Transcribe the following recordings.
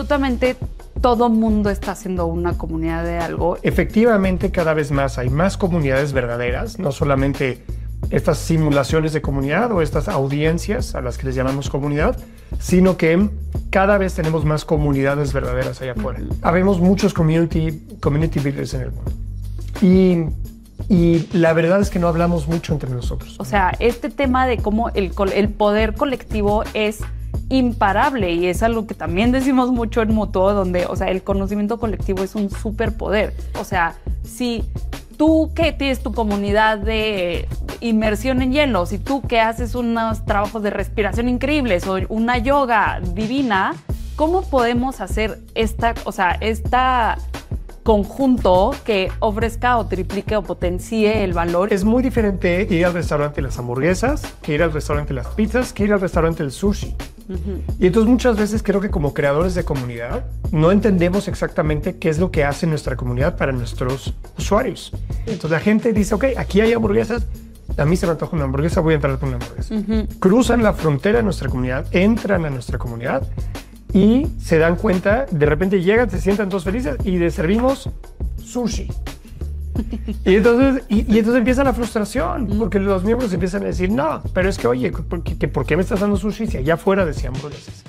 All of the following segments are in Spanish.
absolutamente todo mundo está haciendo una comunidad de algo. Efectivamente, cada vez más hay más comunidades verdaderas, no solamente estas simulaciones de comunidad o estas audiencias a las que les llamamos comunidad, sino que cada vez tenemos más comunidades verdaderas allá afuera. Habemos muchos community builders en el mundo. Y la verdad es que no hablamos mucho entre nosotros. O sea, este tema de cómo el poder colectivo es imparable, y es algo que también decimos mucho en Mutuo, donde, o sea, el conocimiento colectivo es un superpoder. O sea, si tú que tienes tu comunidad de inmersión en hielo, si tú que haces unos trabajos de respiración increíbles o una yoga divina, ¿cómo podemos hacer esta conjunto que ofrezca o triplique o potencie el valor? Es muy diferente ir al restaurante de las hamburguesas que ir al restaurante de las pizzas, que ir al restaurante del sushi. Y entonces muchas veces creo que como creadores de comunidad no entendemos exactamente qué es lo que hace nuestra comunidad para nuestros usuarios. Entonces la gente dice, ok, aquí hay hamburguesas, a mí se me antoja una hamburguesa, voy a entrar por una hamburguesa. Cruzan la frontera de nuestra comunidad, entran a nuestra comunidad y se dan cuenta, de repente llegan, se sientan todos felices y les servimos sushi. Y entonces empieza la frustración, porque los miembros empiezan a decir, no, pero es que, oye, ¿por qué me estás dando sushi si allá afuera decían hamburguesas?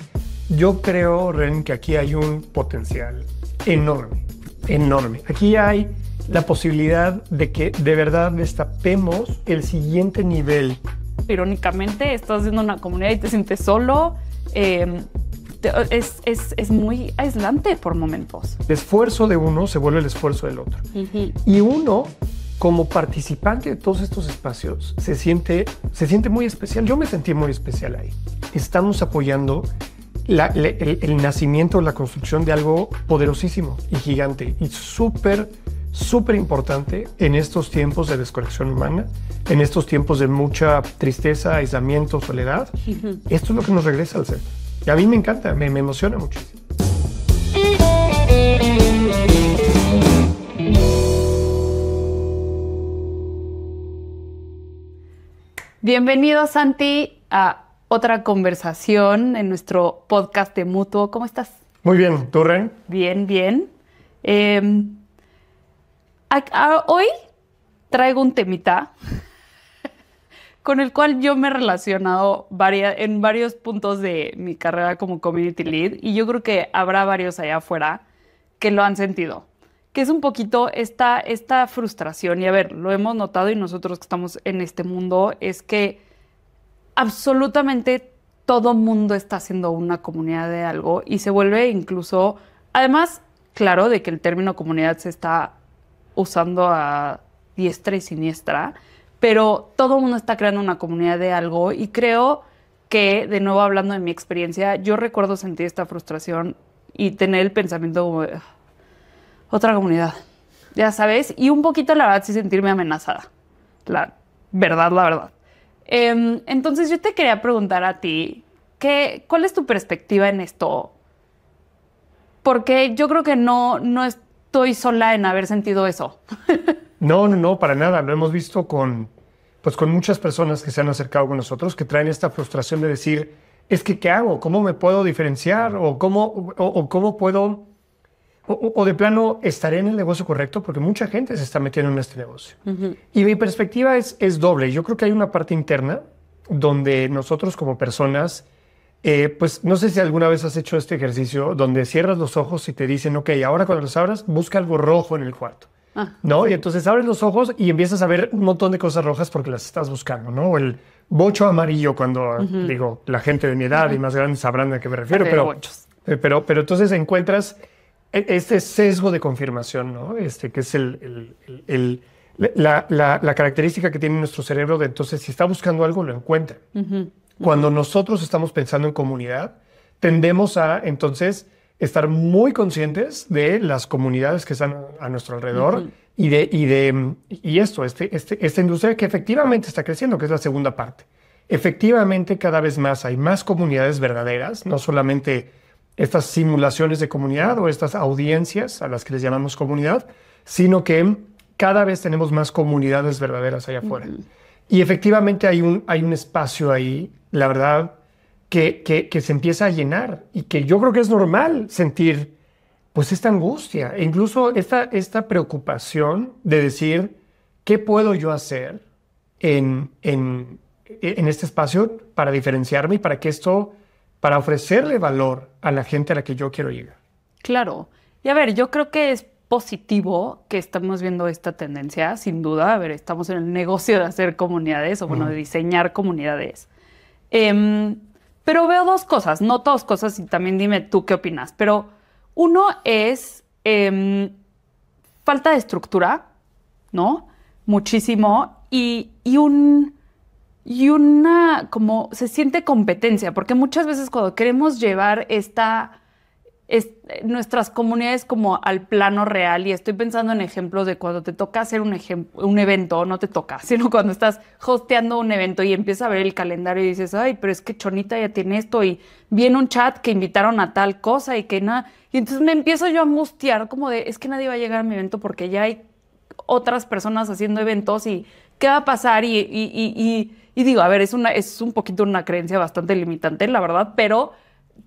Yo creo, Ren, que aquí hay un potencial enorme, enorme. Aquí hay la posibilidad de que de verdad destapemos el siguiente nivel. Irónicamente, estás haciendo una comunidad y te sientes solo. Es muy aislante por momentos. El esfuerzo de uno se vuelve el esfuerzo del otro. Y uno, como participante de todos estos espacios, se siente muy especial. Yo me sentí muy especial ahí. Estamos apoyando el nacimiento, la construcción de algo poderosísimo y gigante y súper importante en estos tiempos de desconexión humana, en estos tiempos de mucha tristeza, aislamiento, soledad. Esto es lo que nos regresa al ser. Y a mí me encanta, me emociona muchísimo. Bienvenido, Santi, a otra conversación en nuestro podcast de Mutuo. ¿Cómo estás? Muy bien, ¿tú, Ren? Bien, bien. Hoy traigo un temita con el cual yo me he relacionado en varios puntos de mi carrera como Community Lead, y yo creo que habrá varios allá afuera que lo han sentido, que es un poquito esta frustración. Y a ver, lo hemos notado, y nosotros que estamos en este mundo, es que absolutamente todo mundo está haciendo una comunidad de algo, y se vuelve incluso, además, claro, de que el término comunidad se está usando a diestra y siniestra, pero todo el mundo está creando una comunidad de algo, y creo que, de nuevo hablando de mi experiencia, yo recuerdo sentir esta frustración y tener el pensamiento como de, otra comunidad, ya sabes, y un poquito, la verdad, sí sentirme amenazada, la verdad. Entonces yo te quería preguntar a ti, ¿cuál es tu perspectiva en esto? Porque yo creo que no estoy sola en haber sentido eso. No, para nada. Lo hemos visto con muchas personas que se han acercado con nosotros, que traen esta frustración de decir, es que ¿qué hago? ¿Cómo me puedo diferenciar? ¿O cómo puedo? O de plano, ¿estaré en el negocio correcto? Porque mucha gente se está metiendo en este negocio. Y mi perspectiva es doble. Yo creo que hay una parte interna donde nosotros como personas, pues no sé si alguna vez has hecho este ejercicio donde cierras los ojos y te dicen, ok, ahora cuando los abras, busca algo rojo en el cuarto. ¿No? Y entonces abres los ojos y empiezas a ver un montón de cosas rojas porque las estás buscando, ¿no? O el bocho amarillo, cuando digo, la gente de mi edad y más grande sabrán a qué me refiero, pero entonces encuentras este sesgo de confirmación, ¿no? Que es la característica que tiene nuestro cerebro de, entonces, si está buscando algo, lo encuentra. Cuando nosotros estamos pensando en comunidad, tendemos a, entonces, estar muy conscientes de las comunidades que están a nuestro alrededor y esta industria que efectivamente está creciendo, que es la segunda parte. Efectivamente, cada vez más hay más comunidades verdaderas, no solamente estas simulaciones de comunidad o estas audiencias a las que les llamamos comunidad, sino que cada vez tenemos más comunidades verdaderas allá afuera. Y efectivamente hay un espacio ahí, la verdad, que se empieza a llenar y que yo creo que es normal sentir pues esta angustia e incluso esta preocupación de decir, ¿qué puedo yo hacer en este espacio para diferenciarme y para ofrecerle valor a la gente a la que yo quiero llegar? Claro. Y a ver, yo creo que es positivo que estamos viendo esta tendencia, sin duda. A ver, estamos en el negocio de hacer comunidades o, bueno, de diseñar comunidades. Pero veo dos cosas, no dos cosas, y también dime tú qué opinas. Pero uno es falta de estructura, ¿no? Muchísimo. Y una, como se siente competencia, porque muchas veces cuando queremos llevar nuestras comunidades como al plano real, y estoy pensando en ejemplos de cuando te toca hacer un evento, no te toca, sino cuando estás hosteando un evento y empiezas a ver el calendario y dices, ay, pero es que Chonita ya tiene esto y viene un chat que invitaron a tal cosa y que nada. Y entonces me empiezo yo a angustiar como de, es que nadie va a llegar a mi evento porque ya hay otras personas haciendo eventos y ¿qué va a pasar? Y digo, a ver, es un poquito una creencia bastante limitante, la verdad, pero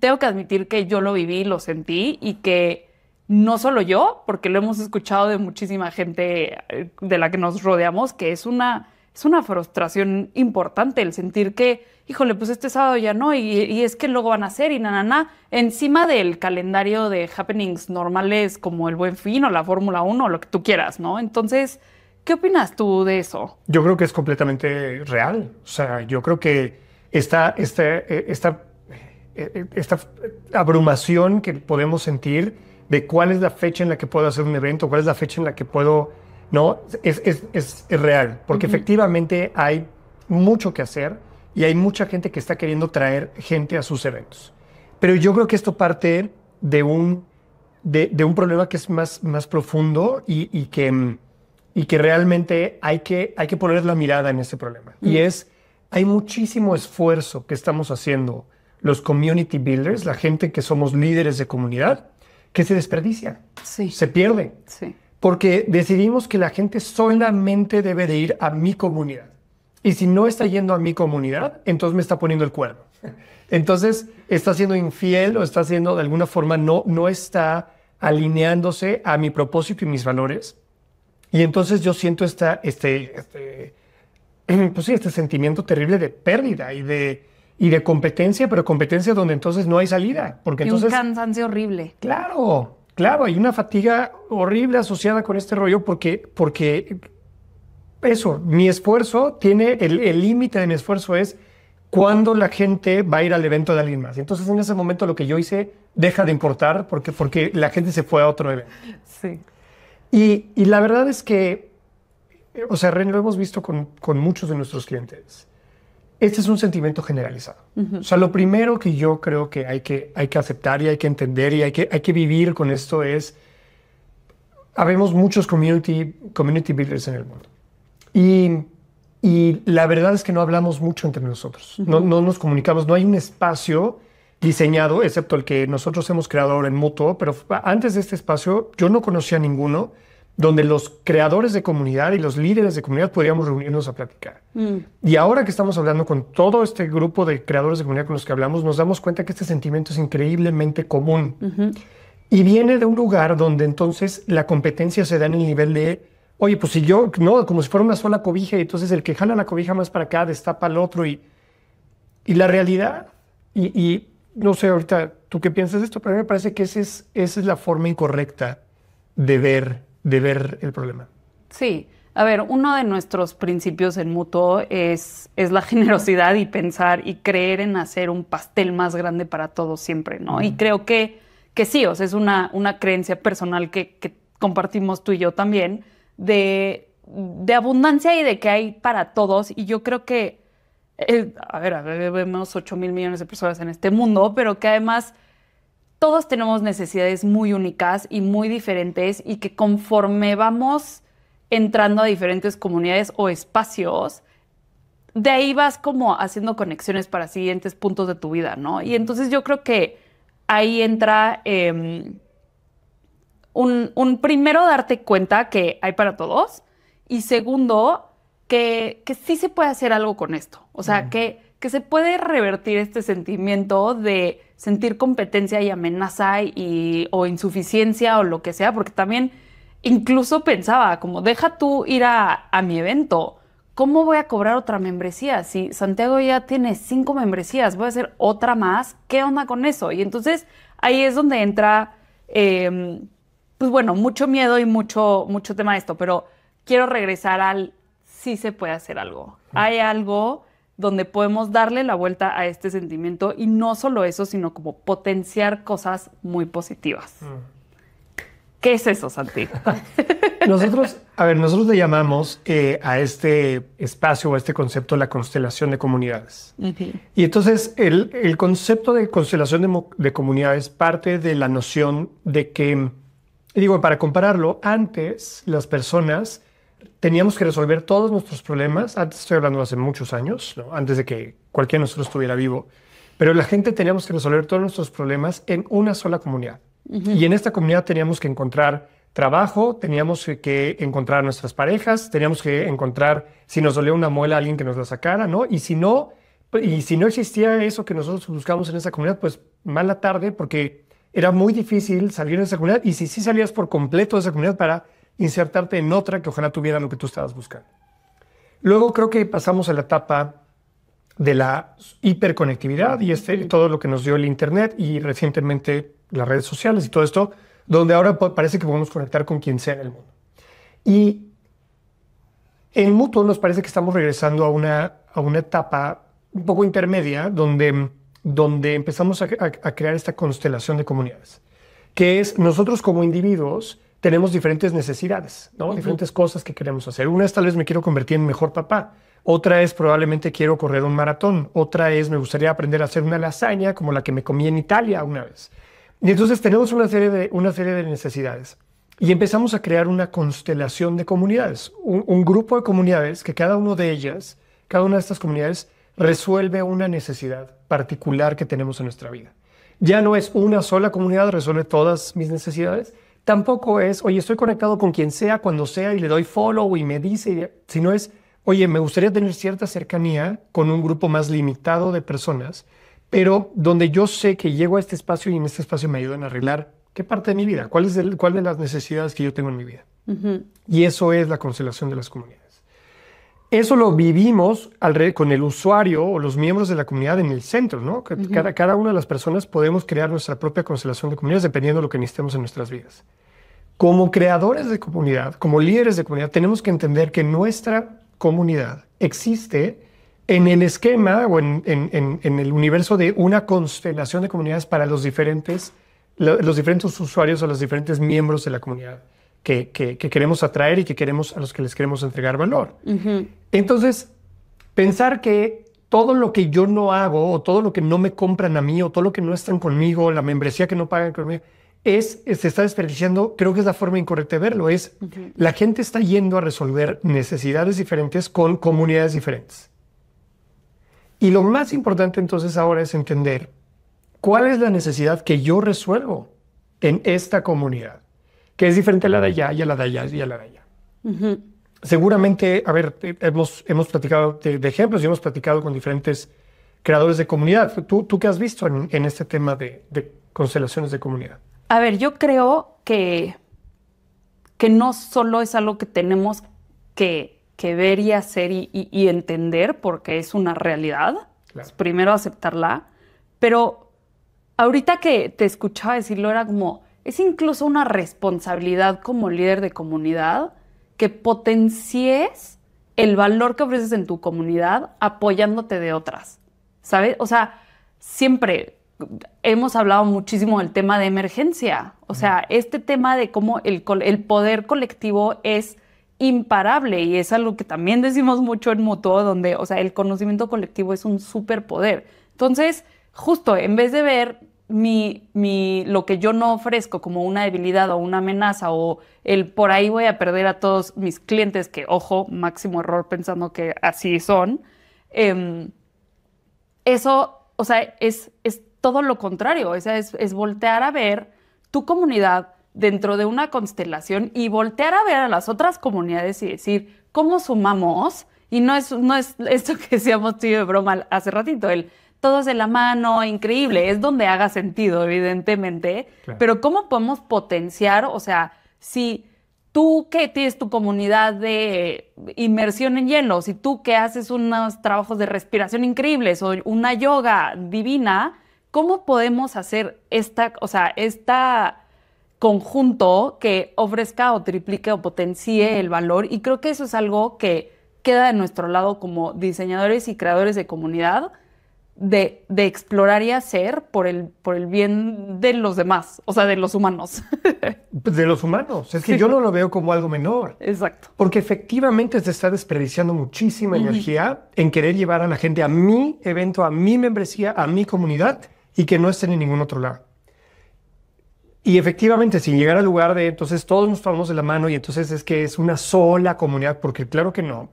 tengo que admitir que yo lo viví, lo sentí y que no solo yo, porque lo hemos escuchado de muchísima gente de la que nos rodeamos, que es una frustración importante el sentir que, híjole, pues este sábado ya no, y es que luego van a hacer y encima del calendario de happenings normales como el Buen Fin o la Fórmula 1 o lo que tú quieras, ¿no? Entonces, ¿qué opinas tú de eso? Yo creo que es completamente real. O sea, yo creo que esta abrumación que podemos sentir de cuál es la fecha en la que puedo hacer un evento, cuál es la fecha en la que puedo, ¿no? Es real, porque efectivamente hay mucho que hacer y hay mucha gente que está queriendo traer gente a sus eventos. Pero yo creo que esto parte de un problema que es más profundo y que realmente hay que poner la mirada en ese problema. Y hay muchísimo esfuerzo que estamos haciendo los community builders, la gente que somos líderes de comunidad, que se desperdicia, se pierde. Sí. Porque decidimos que la gente solamente debe de ir a mi comunidad. Y si no está yendo a mi comunidad, entonces me está poniendo el cuerno. Entonces está siendo infiel o está haciendo de alguna forma, no está alineándose a mi propósito y mis valores. Y entonces yo siento este sentimiento terrible de pérdida y de competencia, pero competencia donde entonces no hay salida. Porque entonces, un cansancio horrible. Claro, hay una fatiga horrible asociada con este rollo porque eso, mi esfuerzo tiene, el límite de mi esfuerzo es cuando la gente va a ir al evento de alguien más. Y entonces en ese momento lo que yo hice deja de importar porque la gente se fue a otro evento. Sí. Y la verdad es que, o sea, Ren, lo hemos visto con muchos de nuestros clientes. Este es un sentimiento generalizado. O sea, lo primero que yo creo que hay que aceptar y hay que entender y hay que vivir con esto es, habemos muchos community builders en el mundo. Y la verdad es que no hablamos mucho entre nosotros. No nos comunicamos, no hay un espacio diseñado, excepto el que nosotros hemos creado ahora en Mutuo, pero antes de este espacio yo no conocía ninguno donde los creadores de comunidad y los líderes de comunidad podríamos reunirnos a platicar. Y ahora que estamos hablando con todo este grupo de creadores de comunidad con los que hablamos, nos damos cuenta que este sentimiento es increíblemente común. Y viene de un lugar donde entonces la competencia se da en el nivel de, oye, pues si yo, no, como si fuera una sola cobija, y entonces el que jala la cobija más para acá destapa al otro. Y la realidad, y no sé ahorita tú qué piensas de esto, pero a mí me parece que esa es la forma incorrecta de ver el problema. Sí. A ver, uno de nuestros principios en Mutuo es la generosidad y pensar y creer en hacer un pastel más grande para todos siempre, ¿no? Y creo que sí, o sea, es una creencia personal que compartimos tú y yo también de abundancia y de que hay para todos. Y yo creo que, a ver, vemos 8,000 millones de personas en este mundo, pero que además todos tenemos necesidades muy únicas y muy diferentes y que conforme vamos entrando a diferentes comunidades o espacios, de ahí vas como haciendo conexiones para siguientes puntos de tu vida, ¿no? Y entonces yo creo que ahí entra un primero darte cuenta que hay para todos y segundo que sí se puede hacer algo con esto. O sea, que que se puede revertir este sentimiento de sentir competencia y amenaza o insuficiencia o lo que sea, porque también incluso pensaba como, deja tú ir a mi evento, ¿cómo voy a cobrar otra membresía? Si Santiago ya tiene 5 membresías, voy a hacer otra más, ¿qué onda con eso? Y entonces ahí es donde entra, pues bueno, mucho miedo y mucho tema de esto, pero quiero regresar al sí se puede hacer algo. Hay algo donde podemos darle la vuelta a este sentimiento y no solo eso, sino como potenciar cosas muy positivas. ¿Qué es eso, Santi? Nosotros le llamamos a este espacio o a este concepto la constelación de comunidades. Y entonces el concepto de constelación de comunidades parte de la noción de que, digo, para compararlo, antes las personas teníamos que resolver todos nuestros problemas, antes estoy hablando de hace muchos años, ¿no? Antes de que cualquiera de nosotros estuviera vivo, pero la gente teníamos que resolver todos nuestros problemas en una sola comunidad. Y en esta comunidad teníamos que encontrar trabajo, teníamos que encontrar nuestras parejas, teníamos que encontrar, si nos dolía una muela, alguien que nos la sacara, ¿no? Y si no existía eso que nosotros buscamos en esa comunidad, pues mala tarde, porque era muy difícil salir de esa comunidad, y si sí salías por completo de esa comunidad para insertarte en otra que ojalá tuviera lo que tú estabas buscando. Luego creo que pasamos a la etapa de la hiperconectividad y todo lo que nos dio el Internet y recientemente las redes sociales y todo esto, donde ahora parece que podemos conectar con quien sea en el mundo. Y en Mutuo nos parece que estamos regresando a una etapa un poco intermedia donde empezamos a crear esta constelación de comunidades, que es nosotros como individuos tenemos diferentes necesidades, ¿no? Diferentes cosas que queremos hacer. Una es tal vez me quiero convertir en mejor papá. Otra es probablemente quiero correr un maratón. Otra es me gustaría aprender a hacer una lasaña como la que me comí en Italia una vez. Y entonces tenemos una serie de necesidades. Y empezamos a crear una constelación de comunidades. Un grupo de comunidades que cada una de estas comunidades resuelve una necesidad particular que tenemos en nuestra vida. Ya no es una sola comunidad resuelve todas mis necesidades. Tampoco es, oye, estoy conectado con quien sea, cuando sea, y le doy follow y me dice, sino es, oye, me gustaría tener cierta cercanía con un grupo más limitado de personas, pero donde yo sé que llego a este espacio y en este espacio me ayudan a arreglar qué parte de mi vida, cuál de las necesidades que yo tengo en mi vida. Y eso es la constelación de las comunidades. Eso lo vivimos con el usuario o los miembros de la comunidad en el centro, ¿no? Cada una de las personas podemos crear nuestra propia constelación de comunidades dependiendo de lo que necesitemos en nuestras vidas. Como creadores de comunidad, como líderes de comunidad, tenemos que entender que nuestra comunidad existe en el esquema o en el universo de una constelación de comunidades para los diferentes usuarios o los diferentes miembros de la comunidad que queremos atraer y a los que les queremos entregar valor. Entonces, pensar que todo lo que yo no hago o todo lo que no me compran a mí o todo lo que no están conmigo, la membresía que no pagan conmigo, se está desperdiciando, creo que es la forma incorrecta de verlo. La gente está yendo a resolver necesidades diferentes con comunidades diferentes. Y lo más importante entonces ahora es entender cuál es la necesidad que yo resuelvo en esta comunidad, que es diferente a la de allá y a la de allá y a la de allá. Seguramente, a ver, hemos platicado de ejemplos y hemos platicado con diferentes creadores de comunidad. ¿Tú qué has visto en este tema de constelaciones de comunidad? A ver, yo creo que no solo es algo que tenemos que ver y hacer y entender porque es una realidad. Claro. Primero aceptarla. Pero ahorita que te escuchaba decirlo era como, es incluso una responsabilidad como líder de comunidad que potencies el valor que ofreces en tu comunidad apoyándote de otras, ¿sabes? O sea, siempre hemos hablado muchísimo del tema de emergencia. O sea, este tema de cómo el poder colectivo es imparable y es algo que también decimos mucho en Mutuo, donde, o sea, el conocimiento colectivo es un superpoder. Entonces, justo en vez de ver lo que yo no ofrezco como una debilidad o una amenaza o por ahí voy a perder a todos mis clientes, que, ojo, máximo error pensando que así son, eso, o sea, es todo lo contrario. O sea, es voltear a ver tu comunidad dentro de una constelación y voltear a ver a las otras comunidades y decir, ¿cómo sumamos Y no es esto que decíamos tú y yo de broma hace ratito, todos de la mano, increíble, es donde haga sentido, evidentemente, claro. Pero ¿cómo podemos potenciar? O sea, si tú que tienes tu comunidad de inmersión en hielo, si tú que haces unos trabajos de respiración increíbles o una yoga divina, ¿cómo podemos hacer esta conjunto que ofrezca o triplique o potencie el valor? Y creo que eso es algo que queda de nuestro lado como diseñadores y creadores de comunidad, de explorar y hacer por el bien de los demás, o sea, de los humanos. De los humanos. Es que yo no lo veo como algo menor. Exacto. Porque efectivamente se está desperdiciando muchísima energía en querer llevar a la gente a mi evento, a mi membresía, a mi comunidad y que no estén en ningún otro lado. Y efectivamente, sin llegar al lugar de entonces todos nos tomamos de la mano y entonces es que es una sola comunidad, porque claro que no.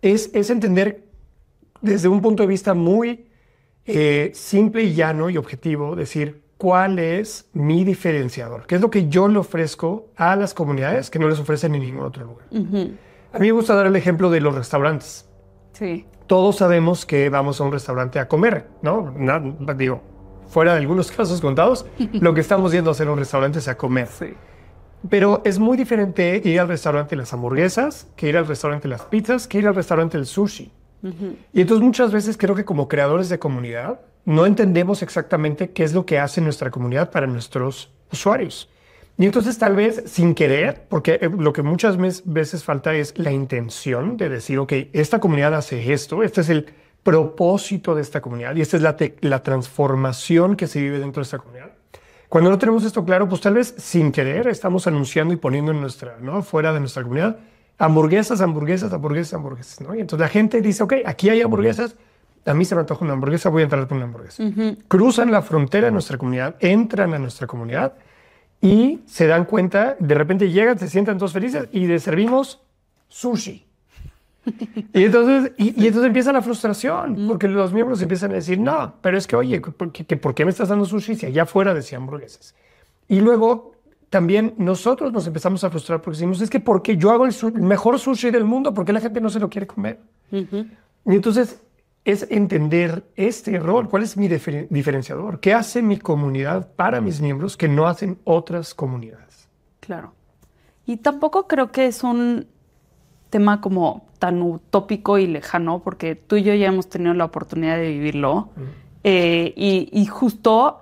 Es entender desde un punto de vista muy simple y llano y objetivo, decir cuál es mi diferenciador, qué es lo que yo le ofrezco a las comunidades que no les ofrecen en ningún otro lugar. A mí me gusta dar el ejemplo de los restaurantes. Sí. Todos sabemos que vamos a un restaurante a comer, ¿no? Digo, fuera de algunos casos contados, lo que estamos yendo a hacer en un restaurante es a comer. Sí. Pero es muy diferente ir al restaurante de las hamburguesas, que ir al restaurante de las pizzas, que ir al restaurante del sushi. Y entonces muchas veces creo que como creadores de comunidad no entendemos exactamente qué es lo que hace nuestra comunidad para nuestros usuarios. Y entonces tal vez sin querer, porque lo que muchas veces falta es la intención de decir, ok, esta comunidad hace esto, este es el propósito de esta comunidad y esta es la transformación que se vive dentro de esta comunidad. Cuando no tenemos esto claro, pues tal vez sin querer estamos anunciando y poniendo en fuera de nuestra comunidad hamburguesas, ¿no? Y entonces la gente dice, ok, aquí hay hamburguesas, a mí se me antoja una hamburguesa, voy a entrar por una hamburguesa. Cruzan la frontera de nuestra comunidad, entran a nuestra comunidad y se dan cuenta, de repente llegan, se sientan todos felices y les servimos sushi. Y entonces empieza la frustración, porque los miembros empiezan a decir, no, pero es que, oye, ¿por qué me estás dando sushi si allá afuera decía hamburguesas? Y luego también nosotros nos empezamos a frustrar porque decimos, es que porque yo hago el mejor sushi del mundo, ¿por qué la gente no se lo quiere comer? Y entonces es entender este rol, cuál es mi diferenciador, qué hace mi comunidad para mis miembros que no hacen otras comunidades. Claro. Y tampoco creo que es un tema como tan utópico y lejano, porque tú y yo ya hemos tenido la oportunidad de vivirlo. Y justo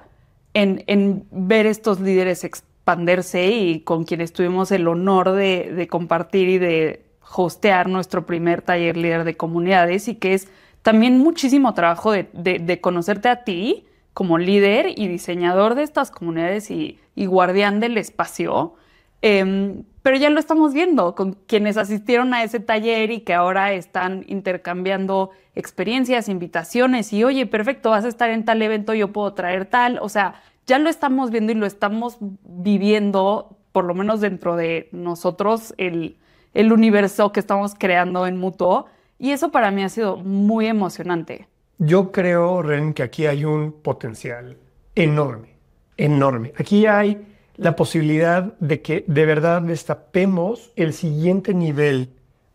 en ver estos líderes expandirse y con quienes tuvimos el honor de compartir y de hostear nuestro primer taller líder de comunidades, y que es también muchísimo trabajo de conocerte a ti como líder y diseñador de estas comunidades y guardián del espacio. Pero ya lo estamos viendo con quienes asistieron a ese taller y que ahora están intercambiando experiencias, invitaciones y, oye, perfecto, vas a estar en tal evento, yo puedo traer tal. O sea, ya lo estamos viendo y lo estamos viviendo, por lo menos dentro de nosotros, el universo que estamos creando en Mutuo. Y eso para mí ha sido muy emocionante. Yo creo, Ren, que aquí hay un potencial enorme, enorme. Aquí hay la posibilidad de que de verdad destapemos el siguiente nivel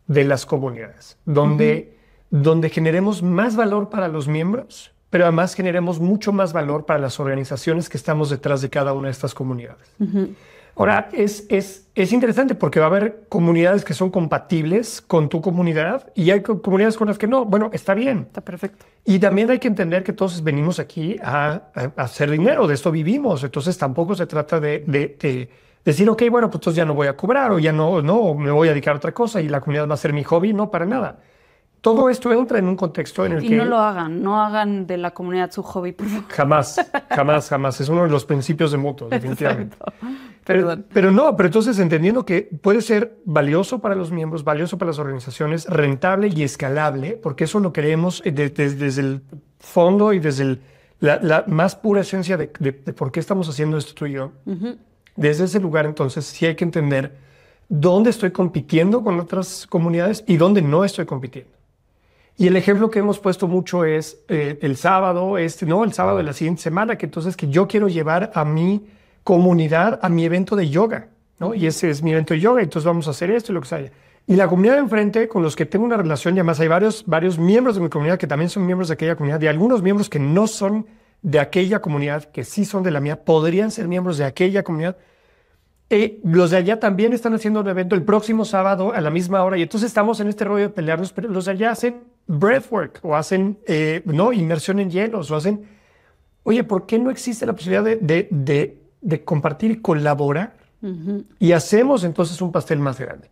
de las comunidades, donde generemos más valor para los miembros, pero además generemos mucho más valor para las organizaciones que estamos detrás de cada una de estas comunidades. Ahora, es interesante porque va a haber comunidades que son compatibles con tu comunidad y hay comunidades con las que no. Bueno, está bien. Está perfecto. Y también hay que entender que todos venimos aquí a hacer dinero, de esto vivimos. Entonces tampoco se trata de decir, ok, bueno, pues entonces ya no voy a cobrar o ya no, me voy a dedicar a otra cosa y la comunidad va a ser mi hobby. No, para nada. Todo esto entra en un contexto en el que... Y no lo hagan, no hagan de la comunidad su hobby, por favor. Jamás. Es uno de los principios de Mutuo, definitivamente. Perdón. Pero entonces entendiendo que puede ser valioso para los miembros, valioso para las organizaciones, rentable y escalable, porque eso lo queremos desde el fondo y desde la más pura esencia de por qué estamos haciendo esto tú y yo. Desde ese lugar, entonces, sí hay que entender dónde estoy compitiendo con otras comunidades y dónde no estoy compitiendo. Y el ejemplo que hemos puesto mucho es el sábado de la siguiente semana, que entonces que yo quiero llevar a mi comunidad a mi evento de yoga, ¿no? Y ese es mi evento de yoga, entonces vamos a hacer esto y lo que sea. Y la comunidad de enfrente, con los que tengo una relación, y además hay varios miembros de mi comunidad que también son miembros de aquella comunidad, y algunos miembros que no son de aquella comunidad, que sí son de la mía, podrían ser miembros de aquella comunidad. Los de allá también están haciendo un evento el próximo sábado a la misma hora, y entonces estamos en este rollo de pelearnos, pero los de allá hacen breathwork, o hacen inmersión en hielos, o hacen... Oye, ¿por qué no existe la posibilidad de compartir y colaborar? Y hacemos entonces un pastel más grande.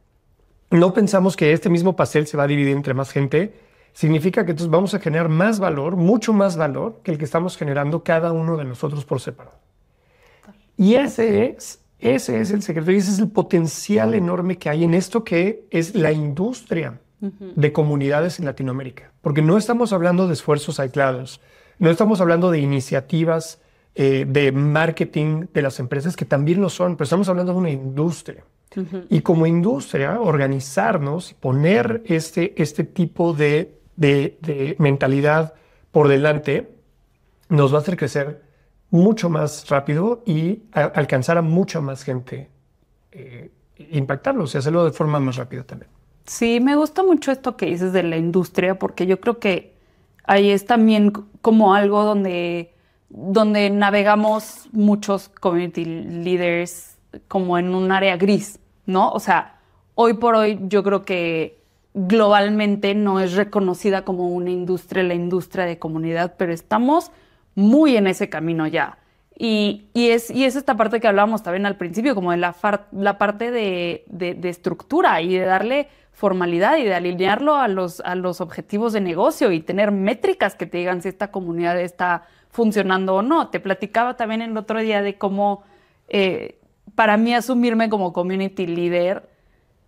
No pensamos que este mismo pastel se va a dividir entre más gente. Significa que entonces vamos a generar más valor, mucho más valor que el que estamos generando cada uno de nosotros por separado. Y ese es el secreto y ese es el potencial enorme que hay en esto que es la industria de comunidades en Latinoamérica. Porque no estamos hablando de esfuerzos aislados, no estamos hablando de iniciativas de marketing de las empresas, que también lo son, pero estamos hablando de una industria. Y como industria, organizarnos y poner este tipo de mentalidad por delante nos va a hacer crecer mucho más rápido y alcanzar a mucha más gente, impactarlos y hacerlo de forma más rápida también. Sí, me gusta mucho esto que dices de la industria, porque yo creo que ahí es también como algo donde navegamos muchos community leaders como en un área gris, ¿no? O sea, hoy por hoy yo creo que globalmente no es reconocida como una industria, la industria de comunidad, pero estamos muy en ese camino ya. Y es esta parte que hablábamos también al principio, como de la parte de estructura y de darle formalidad y de alinearlo a los objetivos de negocio y tener métricas que te digan si esta comunidad está funcionando o no. Te platicaba también el otro día de cómo para mí asumirme como community leader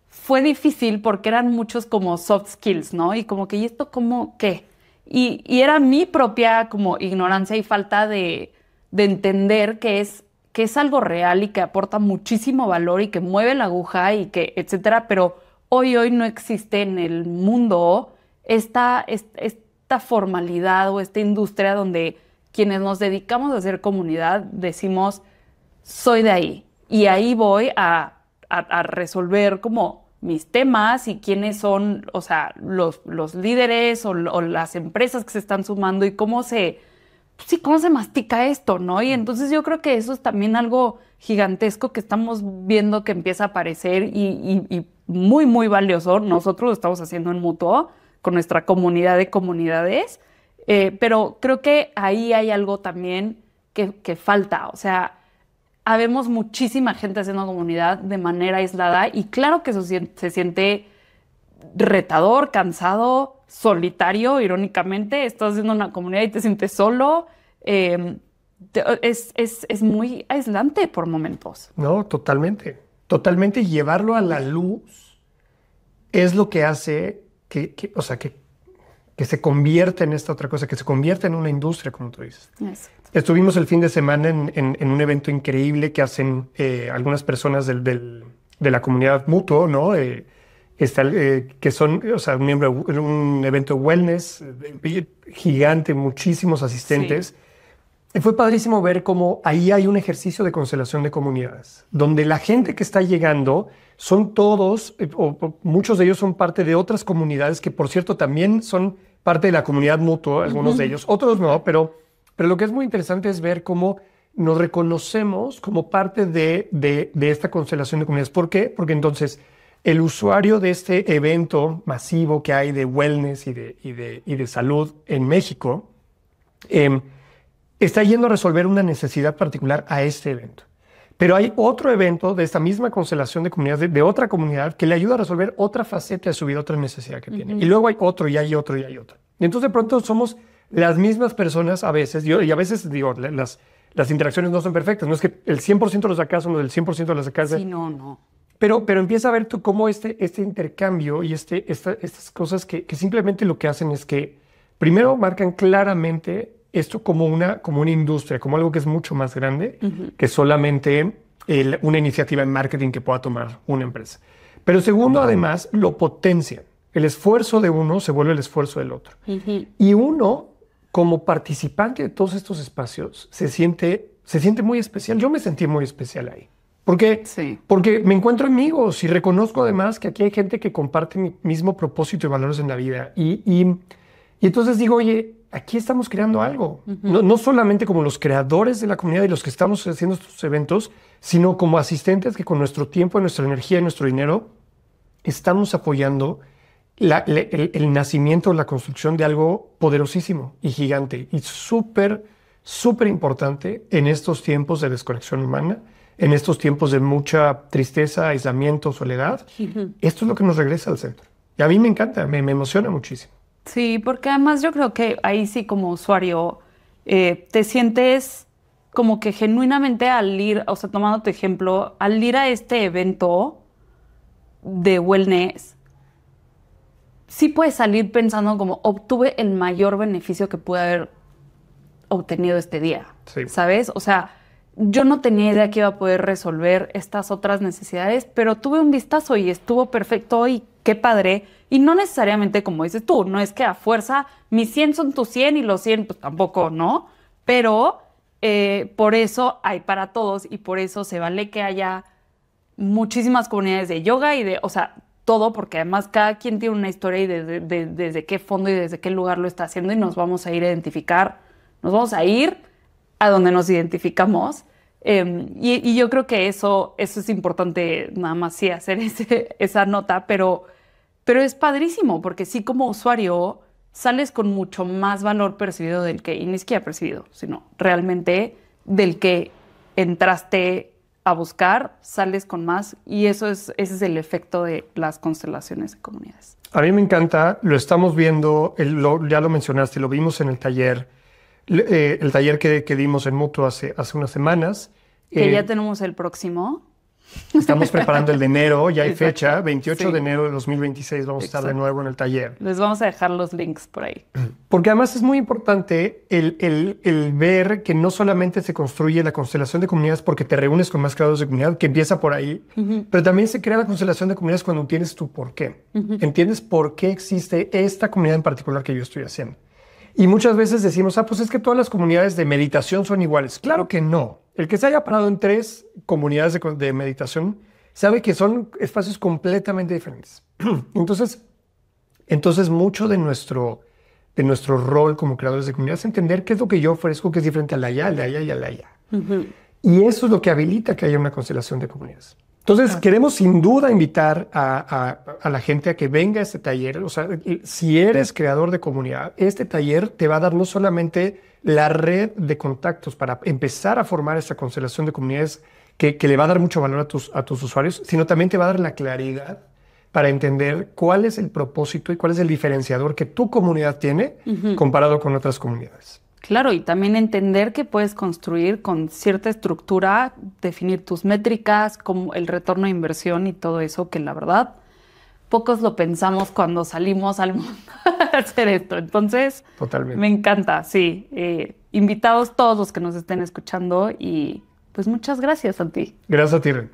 fue difícil porque eran muchos como soft skills, ¿no? Y como que, ¿y esto cómo qué? Y era mi propia como ignorancia y falta de entender que es algo real y que aporta muchísimo valor y que mueve la aguja y que etcétera, pero hoy no existe en el mundo esta formalidad o esta industria donde quienes nos dedicamos a hacer comunidad decimos, soy de ahí y ahí voy a resolver como mis temas y quiénes son, o sea, los líderes o las empresas que se están sumando y cómo se mastica esto, ¿no? Y entonces yo creo que eso es también algo gigantesco que estamos viendo que empieza a aparecer y muy, muy valioso. Nosotros lo estamos haciendo en Mutuo con nuestra comunidad de comunidades, pero creo que ahí hay algo también que falta, o sea, habemos muchísima gente haciendo comunidad de manera aislada y claro que se siente retador, cansado, solitario, irónicamente. Estás haciendo una comunidad y te sientes solo. Es muy aislante por momentos. No, totalmente. Totalmente. Llevarlo a la luz es lo que hace que se convierta en esta otra cosa, que se convierta en una industria, como tú dices. Yes. Estuvimos el fin de semana en un evento increíble que hacen algunas personas de la comunidad Mutuo, ¿no? Que son, o sea, un evento de wellness gigante, muchísimos asistentes. Sí. Fue padrísimo ver cómo ahí hay un ejercicio de constelación de comunidades, donde la gente que está llegando son todos, o muchos de ellos son parte de otras comunidades que, por cierto, también son parte de la comunidad Mutuo, algunos de ellos, otros no, pero lo que es muy interesante es ver cómo nos reconocemos como parte de esta constelación de comunidades. ¿Por qué? Porque entonces el usuario de este evento masivo que hay de wellness y de salud en México está yendo a resolver una necesidad particular a este evento. Pero hay otro evento de esta misma constelación de comunidades, de otra comunidad, que le ayuda a resolver otra faceta de su vida, otra necesidad que tiene. Y luego hay otro, y hay otro, y hay otro. Y entonces de pronto somos las mismas personas a veces, y a veces digo, las interacciones no son perfectas, no es que el 100% de los de acá son el 100% de los de acá. Sí, no. Pero empieza a ver tú cómo este intercambio y estas cosas que simplemente lo que hacen es que primero marcan claramente esto como una industria, como algo que es mucho más grande que solamente una iniciativa en marketing que pueda tomar una empresa. Pero segundo, además, lo potencian. El esfuerzo de uno se vuelve el esfuerzo del otro. Y uno, como participante de todos estos espacios, se siente muy especial. Yo me sentí muy especial ahí. Porque, Sí. porque me encuentro amigos y reconozco además que aquí hay gente que comparte mi mismo propósito y valores en la vida. Y entonces digo, oye, aquí estamos creando algo. No solamente como los creadores de la comunidad y los que estamos haciendo estos eventos, sino como asistentes que con nuestro tiempo, nuestra energía y nuestro dinero estamos apoyando el nacimiento, la construcción de algo poderosísimo y gigante y súper, súper importante en estos tiempos de desconexión humana, en estos tiempos de mucha tristeza, aislamiento, soledad. Esto es lo que nos regresa al centro. Y a mí me encanta, me emociona muchísimo. Sí, porque además yo creo que ahí sí como usuario te sientes como que genuinamente al ir, o sea, tomando tu ejemplo, al ir a este evento de wellness, sí puedes salir pensando como obtuve el mayor beneficio que pude haber obtenido este día, Sí. ¿sabes? O sea, yo no tenía idea que iba a poder resolver estas otras necesidades, pero tuve un vistazo y estuvo perfecto y qué padre. Y no necesariamente como dices tú, no es que a fuerza mis 100 son tus 100 y los 100 pues tampoco, ¿no? Pero por eso hay para todos y por eso se vale que haya muchísimas comunidades de yoga y de, o sea, todo, porque además cada quien tiene una historia y desde qué fondo y desde qué lugar lo está haciendo y nos vamos a ir a identificar, nos vamos a ir a donde nos identificamos. Y yo creo que eso es importante, nada más sí hacer esa nota, pero es padrísimo, porque sí como usuario sales con mucho más valor percibido del que, y ni siquiera percibido, sino realmente del que entraste a buscar, sales con más, y ese es el efecto de las constelaciones de comunidades. A mí me encanta, lo estamos viendo, ya lo mencionaste, lo vimos en el taller que dimos en Mutuo hace unas semanas. Que ya tenemos el próximo. Estamos preparando el de enero, ya hay Exacto. fecha, 28 Sí. de enero de 2026 vamos a estar de Exacto. nuevo en el taller. Les vamos a dejar los links por ahí. Porque además es muy importante el ver que no solamente se construye la constelación de comunidades porque te reúnes con más creadores de comunidad, que empieza por ahí, pero también se crea la constelación de comunidades cuando entiendes tu por qué. Entiendes por qué existe esta comunidad en particular que yo estoy haciendo. Y muchas veces decimos, pues es que todas las comunidades de meditación son iguales. Claro que no. El que se haya parado en 3 comunidades de meditación sabe que son espacios completamente diferentes. Entonces mucho de nuestro rol como creadores de comunidad es entender qué es lo que yo ofrezco que es diferente a la allá, al de allá y al de allá. Y eso es lo que habilita que haya una constelación de comunidades. Entonces, queremos sin duda invitar a la gente a que venga a este taller. O sea, si eres creador de comunidad, este taller te va a dar no solamente la red de contactos para empezar a formar esta constelación de comunidades que le va a dar mucho valor a tus usuarios, sino también te va a dar la claridad para entender cuál es el propósito y cuál es el diferenciador que tu comunidad tiene comparado con otras comunidades. Claro, y también entender que puedes construir con cierta estructura, definir tus métricas, como el retorno de inversión y todo eso, que la verdad, pocos lo pensamos cuando salimos al mundo a hacer esto. Entonces, Totalmente. me encanta, sí. Invitados todos los que nos estén escuchando y pues muchas gracias a ti. Gracias a ti, Ren.